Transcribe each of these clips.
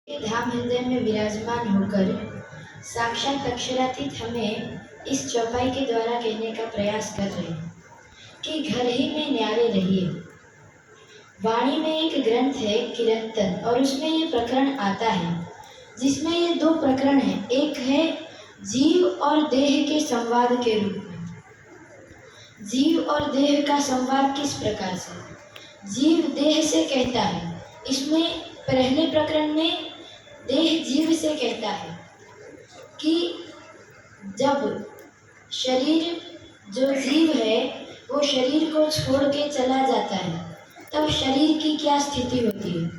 धाम हृदय में विराजमान होकर साक्षात अक्षरातीत हमें इस चौपाई के द्वारा कहने का प्रयास कर रहे हैं कि घर ही में न्यारे रहिए। वाणी में एक ग्रंथ है किरंतन, और उसमें ये प्रकरण आता है जिसमें ये दो प्रकरण हैं। एक है जीव और देह के संवाद के रूप में। जीव और देह का संवाद किस प्रकार से? जीव देह से कहता है। इसमें पहले प्रकरण में देह जीव से कहता है कि जब शरीर जो जीव है वो शरीर को छोड़ के चला जाता है तब शरीर की क्या स्थिति होती है,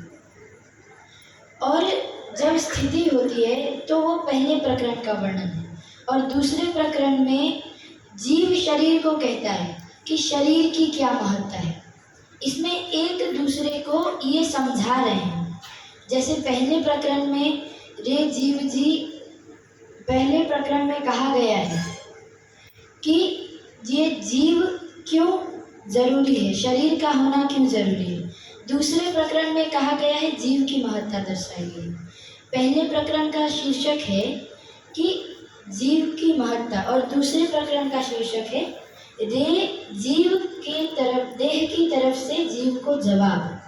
और जब स्थिति होती है तो वो पहले प्रकरण का वर्णन है। और दूसरे प्रकरण में जीव शरीर को कहता है कि शरीर की क्या महत्ता है। इसमें एक दूसरे को ये समझा रहे हैं। जैसे पहले प्रकरण में रे जीव जी, पहले प्रकरण में कहा गया है कि ये जीव क्यों जरूरी है, शरीर का होना क्यों जरूरी है। दूसरे प्रकरण में कहा गया है जीव की महत्ता दर्शाई गई। पहले प्रकरण का शीर्षक है कि जीव की महत्ता, और दूसरे प्रकरण का शीर्षक है रे जीव के तरफ, देह की तरफ से जीव को जवाब।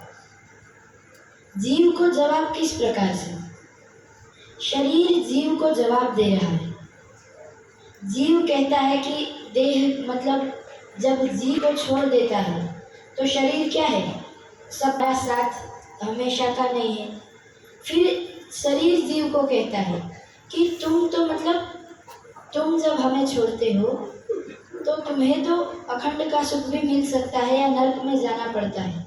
जीव को जवाब किस प्रकार से? शरीर जीव को जवाब दे रहा है। जीव कहता है कि देह मतलब जब जीव को छोड़ देता है तो शरीर क्या है, सबका साथ हमेशा का नहीं है। फिर शरीर जीव को कहता है कि तुम तो मतलब तुम जब हमें छोड़ते हो तो तुम्हें तो अखंड का सुख भी मिल सकता है या नरक में जाना पड़ता है,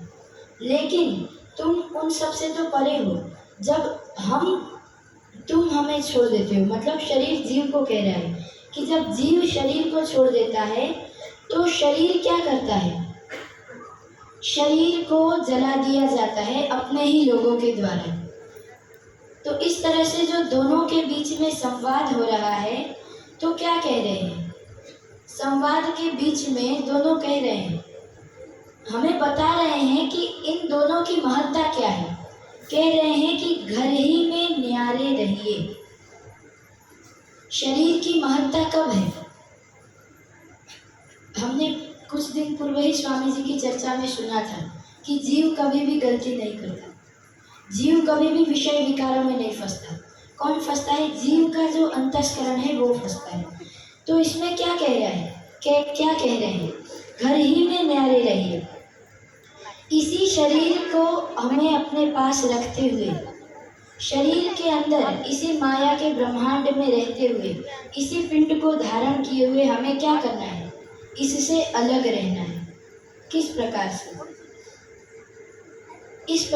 लेकिन तुम उन सब से तो परे हो। जब तुम हमें छोड़ देते हो, मतलब शरीर जीव को कह रहा है कि जब जीव शरीर को छोड़ देता है तो शरीर क्या करता है, शरीर को जला दिया जाता है अपने ही लोगों के द्वारा। तो इस तरह से जो दोनों के बीच में संवाद हो रहा है, तो क्या कह रहे हैं? संवाद के बीच में दोनों कह रहे हैं, हमें बता रहे हैं कि इन दोनों की महत्ता क्या है। कह रहे हैं कि घर ही में न्यारे रहिए। शरीर की महत्ता कब है? हमने कुछ दिन पूर्व ही स्वामी जी की चर्चा में सुना था कि जीव कभी भी गलती नहीं करता, जीव कभी भी विषय विकारों में नहीं फंसता। कौन फंसता है? जीव का जो अंतस्करण है वो फंसता है। तो इसमें क्या कह रहा है, क्या कह रहे हैं? घर ही में न्यारे रहिए। इसी शरीर को हमें अपने पास रखते हुए, शरीर के अंदर इसी माया के ब्रह्मांड में रहते हुए, इसी पिंड को धारण किए हुए हमें क्या करना है? इससे अलग रहना है। किस प्रकार से? इस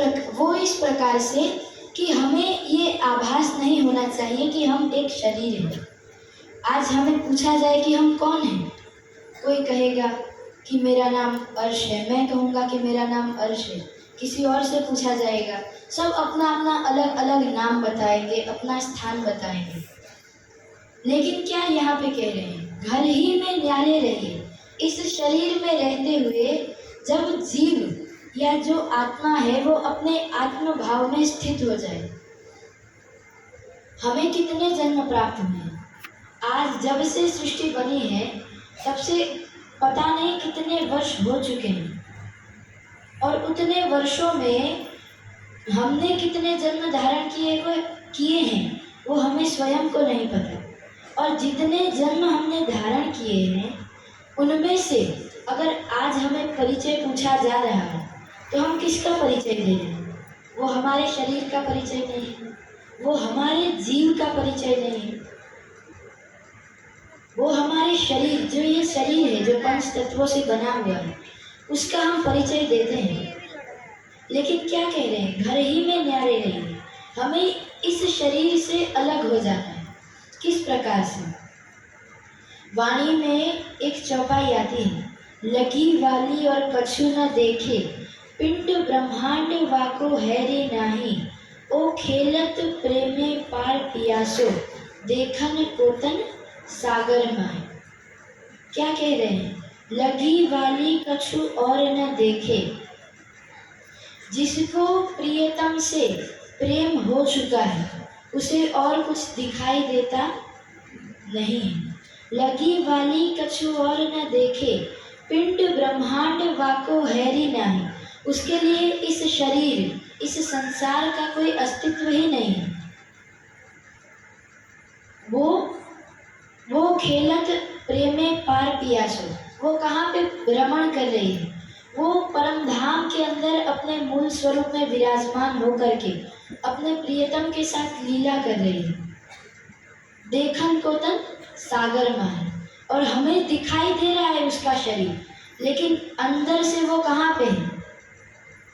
प्रकार से कि हमें ये आभास नहीं होना चाहिए कि हम एक शरीर हैं। आज हमें पूछा जाए कि हम कौन हैं, कोई कहेगा कि मेरा नाम अर्श है, मैं कहूँगा कि मेरा नाम अर्श है, किसी और से पूछा जाएगा, सब अपना अपना अलग अलग नाम बताएंगे, अपना स्थान बताएंगे। लेकिन क्या यहाँ पे कह रहे हैं? घर ही में न्यारे रहिए। इस शरीर में रहते हुए जब जीव या जो आत्मा है वो अपने आत्म भाव में स्थित हो जाए। हमें कितने जन्म प्राप्त हुए हैं? आज जब से सृष्टि बनी है तब से पता नहीं कितने वर्ष हो चुके हैं, और उतने वर्षों में हमने कितने जन्म धारण किए हैं वो हमें स्वयं को नहीं पता। और जितने जन्म हमने धारण किए हैं उनमें से अगर आज हमें परिचय पूछा जा रहा है तो हम किसका परिचय दे रहे हैं? वो हमारे शरीर का परिचय नहीं है, वो हमारे जीव का परिचय नहीं है, वो हमारे शरीर, जो ये शरीर है जो पंच तत्वों से बना हुआ है, उसका हम परिचय देते हैं। लेकिन क्या कह रहे हैं? घर ही में न्यारे रहिए। हमें इस शरीर से अलग हो जाना है। किस प्रकार से? वाणी में एक चौपाई आती है, लगी वाली और कछु न देखे, पिंड ब्रह्मांड वाको हैरे नाही, ओ खेलत प्रेमे पार पियासो, देखन कोतन सागर माए। क्या कह रहे हैं? लगी वाली कछु और न देखे, जिसको प्रियतम से प्रेम हो चुका है, उसे और कुछ दिखाई देता नहीं है। लगी वाली कछु और न देखे, पिंड ब्रह्मांड वाको हैरी नाही। उसके लिए इस शरीर, इस संसार का कोई अस्तित्व ही नहीं है। वो खेलत प्रेमे पार पियासो, वो कहाँ पे भ्रमण कर रही है? वो परम धाम के अंदर अपने मूल स्वरूप में विराजमान होकर के अपने प्रियतम के साथ लीला कर रही है। देखन को तन सागर में है, और हमें दिखाई दे रहा है उसका शरीर, लेकिन अंदर से वो कहाँ पे है?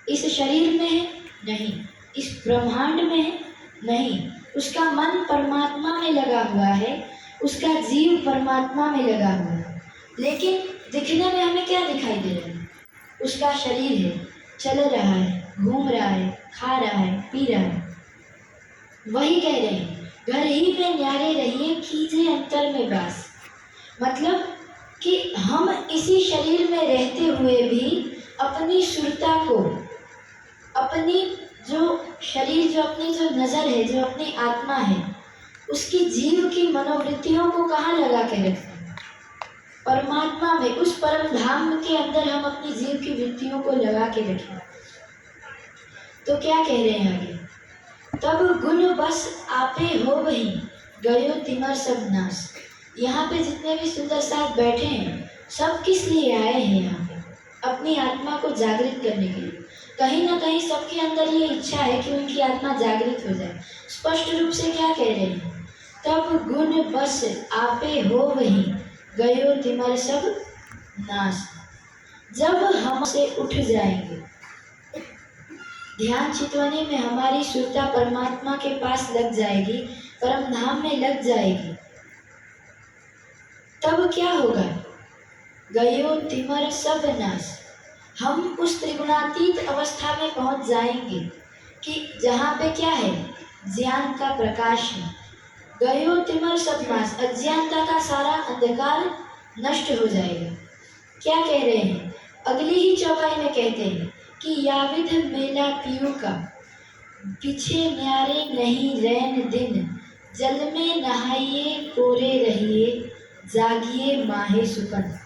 इस शरीर में है? नहीं। इस ब्रह्मांड में है? नहीं। उसका मन परमात्मा में लगा हुआ है, उसका जीव परमात्मा में लगा हुआ है, लेकिन दिखने में हमें क्या दिखाई दे रहा है? उसका शरीर है, चल रहा है, घूम रहा है, खा रहा है, पी रहा है। वही कह रहे हैं, घर ही में न्यारे रहिए, कीजिए अंतर में वास। मतलब कि हम इसी शरीर में रहते हुए भी अपनी सुरता को, अपनी जो शरीर, जो अपनी जो नज़र है, जो अपनी आत्मा है, उसकी जीव की मनोवृत्तियों को कहाँ लगा के रखते हैं? परमात्मा में, उस परम धाम के अंदर हम अपनी जीव की वृत्तियों को लगा के रखें। तो क्या कह रहे हैं आगे? तब गुण बस आपे हो वही, गयो तिमर सब नाश। यहाँ पे जितने भी सुंदर साथ बैठे हैं, सब किस लिए आए हैं यहाँ पे? अपनी आत्मा को जागृत करने के लिए। कहीं ना कहीं सबके अंदर ये इच्छा है कि उनकी आत्मा जागृत हो जाए। स्पष्ट रूप से क्या कह रहे हैं? तब गुण बस आपे हो वही, गयो तिमर सब नाश। जब हम से उठ जाएंगे, ध्यान चितवने में हमारी सुरता परमात्मा के पास लग जाएगी, परम धाम में लग जाएगी, तब क्या होगा? गयो तिमर सब नाश। हम उस त्रिगुणातीत अवस्था में पहुंच जाएंगे कि जहाँ पे क्या है? ज्ञान का प्रकाश है। गयो तिमर सब नाश, अज्ञानता का सारा अंधकार नष्ट हो जाएगा। क्या कह रहे हैं? अगली ही चौपाई में कहते हैं कि याविध मेला पियू का, पीछे न्यारे नहीं रैन दिन, जल में नहाइए कोरे रहिए, जागिए माहे सुपन।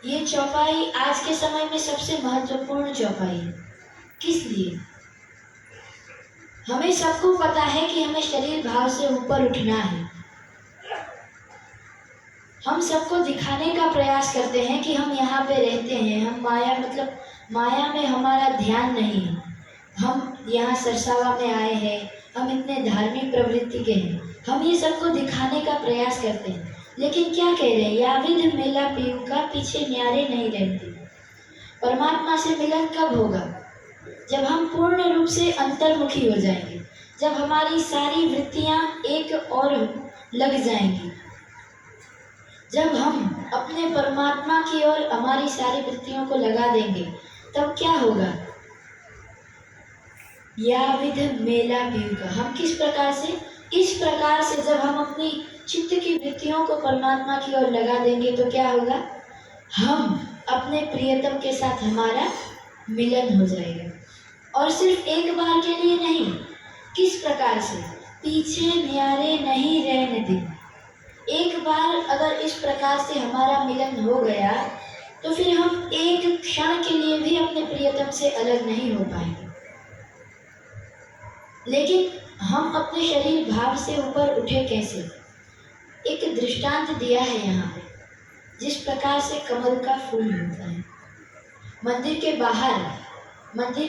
ये चौपाई आज के समय में सबसे महत्वपूर्ण चौपाई है। किस लिए? हमें सबको पता है कि हमें शरीर भाव से ऊपर उठना है। हम सबको दिखाने का प्रयास करते हैं कि हम यहाँ पे रहते हैं, हम माया, मतलब माया में हमारा ध्यान नहीं है, हम यहाँ सरसावा में आए हैं, हम इतने धार्मिक प्रवृत्ति के हैं। हम ये सबको दिखाने का प्रयास करते हैं, लेकिन क्या कह रहे हैं? याविध मेला पीयू का, पीछे न्यारे नहीं रहते। परमात्मा से मिलन कब होगा? जब हम पूर्ण रूप से अंतर्मुखी हो जाएंगे, जब हमारी सारी वृत्तियाँ एक और लग जाएंगी, जब हम अपने परमात्मा की ओर हमारी सारी वृत्तियों को लगा देंगे, तब क्या होगा? याविध मेला पीयू का। हम किस प्रकार से? इस प्रकार से जब हम अपनी चित्त की वृत्तियों को परमात्मा की ओर लगा देंगे तो क्या होगा? हम अपने प्रियतम के साथ, हमारा मिलन हो जाएगा। और सिर्फ एक बार के लिए नहीं। किस प्रकार से? पीछे न्यारे नहीं रहने दिन। एक बार अगर इस प्रकार से हमारा मिलन हो गया तो फिर हम एक क्षण के लिए भी अपने प्रियतम से अलग नहीं हो पाएंगे। लेकिन हम अपने शरीर भाव से ऊपर उठे कैसे? एक दृष्टांत दिया है यहाँ पे। जिस प्रकार से कमल का फूल होता है, मंदिर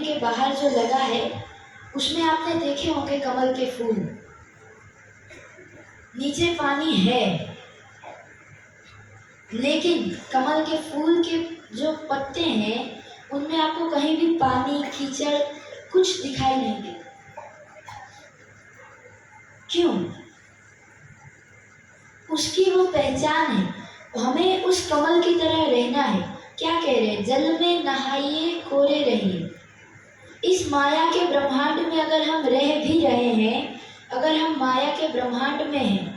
के बाहर जो लगा है, उसमें आपने देखे होंगे कमल के फूल। नीचे पानी है, लेकिन कमल के फूल के जो पत्ते हैं, उनमें आपको कहीं भी पानी, कीचड़ कुछ दिखाई नहीं देगा। क्यों? उसकी वो पहचान है। हमें उस कमल की तरह रहना है। क्या कह रहे हैं? जल में नहाइए कोरे रहिए। इस माया के ब्रह्मांड में अगर हम रह भी रहे हैं, अगर हम माया के ब्रह्मांड में हैं,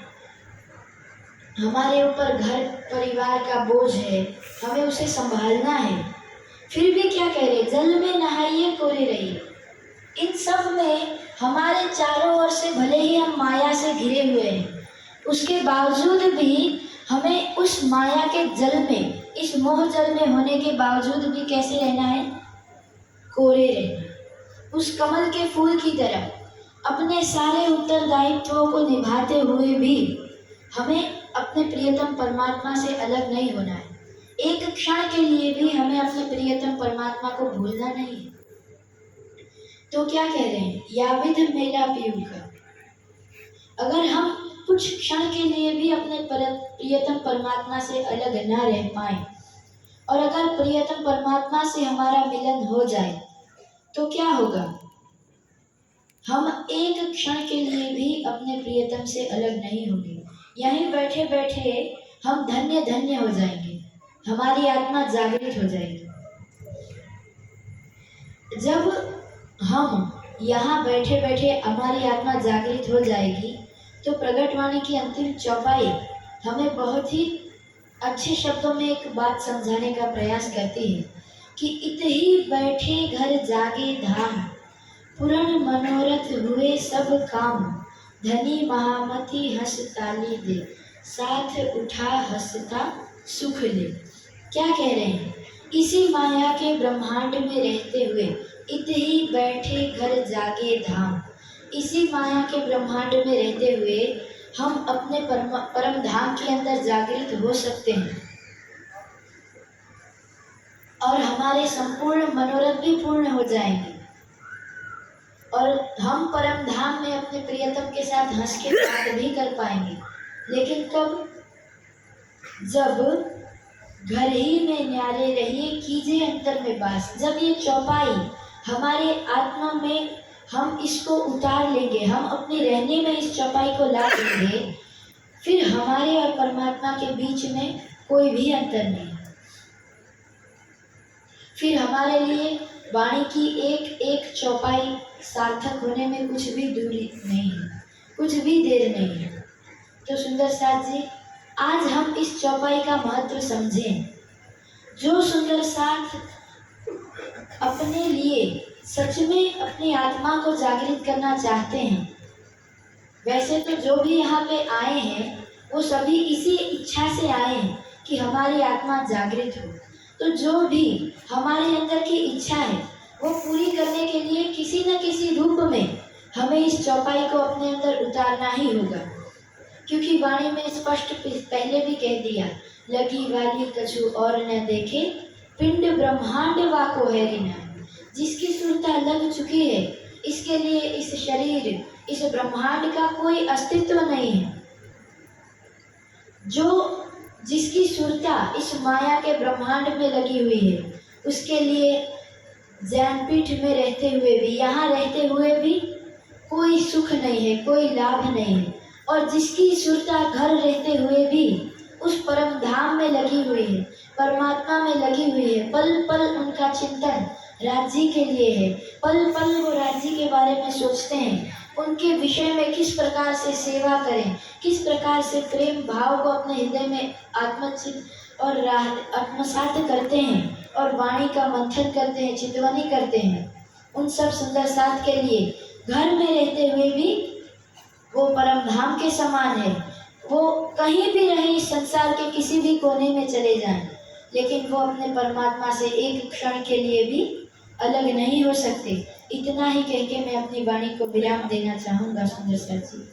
हमारे ऊपर घर परिवार का बोझ है, हमें उसे संभालना है, फिर भी क्या कह रहे हैं? जल में नहाइए कोरे रहिए। इन सब में हमारे चारों ओर से भले ही हम माया से घिरे हुए हैं, उसके बावजूद भी हमें उस माया के जल में, इस मोह जल में होने के बावजूद भी कैसे रहना है? कोरे रहना। उस कमल के फूल की तरह अपने सारे उत्तरदायित्वों को निभाते हुए भी हमें अपने प्रियतम परमात्मा से अलग नहीं होना है। एक क्षण के लिए भी हमें अपने प्रियतम परमात्मा को भूलना नहीं है। तो क्या कह रहे हैं? याविध मेला पीयूष का, अगर हम कुछ क्षण के लिए भी अपने प्रियतम परमात्मा से अलग न रह पाए और अगर प्रियतम परमात्मा से हमारा मिलन हो जाए तो क्या होगा? हम एक क्षण के लिए भी अपने प्रियतम से अलग नहीं होंगे। यहीं बैठे बैठे हम धन्य धन्य हो जाएंगे, हमारी आत्मा जागृत हो जाएगी। जब हम यहाँ बैठे बैठे हमारी आत्मा जागृत हो जाएगी तो प्रगटवाणी की अंतिम चौपाई हमें बहुत ही अच्छे शब्दों में एक बात समझाने का प्रयास करती है कि इत ही बैठे घर जागे धाम, पूर्ण मनोरथ हुए सब काम, धनी महामती हंस ताली दे, साथ उठा हंसता सुख ले। क्या कह रहे हैं? इसी माया के ब्रह्मांड में रहते हुए इत ही बैठे घर जागे धाम, इसी माया के ब्रह्मांड में रहते हुए हम अपने परम धाम के अंदर जागृत हो सकते हैं और हमारे संपूर्ण मनोरथ भी पूर्ण हो जाएंगे और हम परम धाम में अपने प्रियतम के साथ हंस के बात भी कर पाएंगे। लेकिन कब? जब घर ही में न्यारे रहिए कीजिए अंतर में वास। जब ये चौपाई हमारे आत्मा में हम इसको उतार लेंगे, हम अपने रहने में इस चौपाई को ला देंगे, फिर हमारे और परमात्मा के बीच में कोई भी अंतर नहीं। फिर हमारे लिए वाणी की एक एक चौपाई सार्थक होने में कुछ भी दूरी नहीं है, कुछ भी देर नहीं है। तो सुंदर साथ जी, आज हम इस चौपाई का महत्व समझें। जो सुंदर साथ अपने लिए सच में अपनी आत्मा को जागृत करना चाहते हैं, वैसे तो जो भी यहाँ पे आए हैं वो सभी इसी इच्छा से आए हैं कि हमारी आत्मा जागृत हो। तो जो भी हमारे अंदर की इच्छा है वो पूरी करने के लिए किसी न किसी रूप में हमें इस चौपाई को अपने अंदर उतारना ही होगा, क्योंकि वाणी में स्पष्ट पहले भी कह दिया, लगी वाली कछु और न देखे, पिंड ब्रह्मांड वाको है रिना। जिसकी सुरता लग चुकी है, इसके लिए इस शरीर, इस ब्रह्मांड का कोई अस्तित्व नहीं है। जो जिसकी सुरता इस माया के ब्रह्मांड में लगी हुई है, उसके लिए ज्ञानपीठ में रहते हुए भी, यहाँ रहते हुए भी कोई सुख नहीं है, कोई लाभ नहीं है। और जिसकी सुरता घर रहते हुए भी उस परम धाम में लगी हुई है, परमात्मा में लगी हुई है, पल पल उनका चिंतन राज्य के लिए है, पल पल वो राज्य के बारे में सोचते हैं, उनके विषय में किस प्रकार से सेवा करें, किस प्रकार से प्रेम भाव को अपने हृदय में आत्मचित और आत्मसात करते हैं और वाणी का मंथन करते हैं, चितवनी करते हैं। उन सब सुंदर साथ के लिए घर में रहते हुए भी वो परम धाम के समान है। वो कहीं भी रहे, इस संसार के किसी भी कोने में चले जाएं, लेकिन वो अपने परमात्मा से एक क्षण के लिए भी अलग नहीं हो सकते। इतना ही कह के मैं अपनी वाणी को विराम देना चाहूँगा सुंदर साथ जी।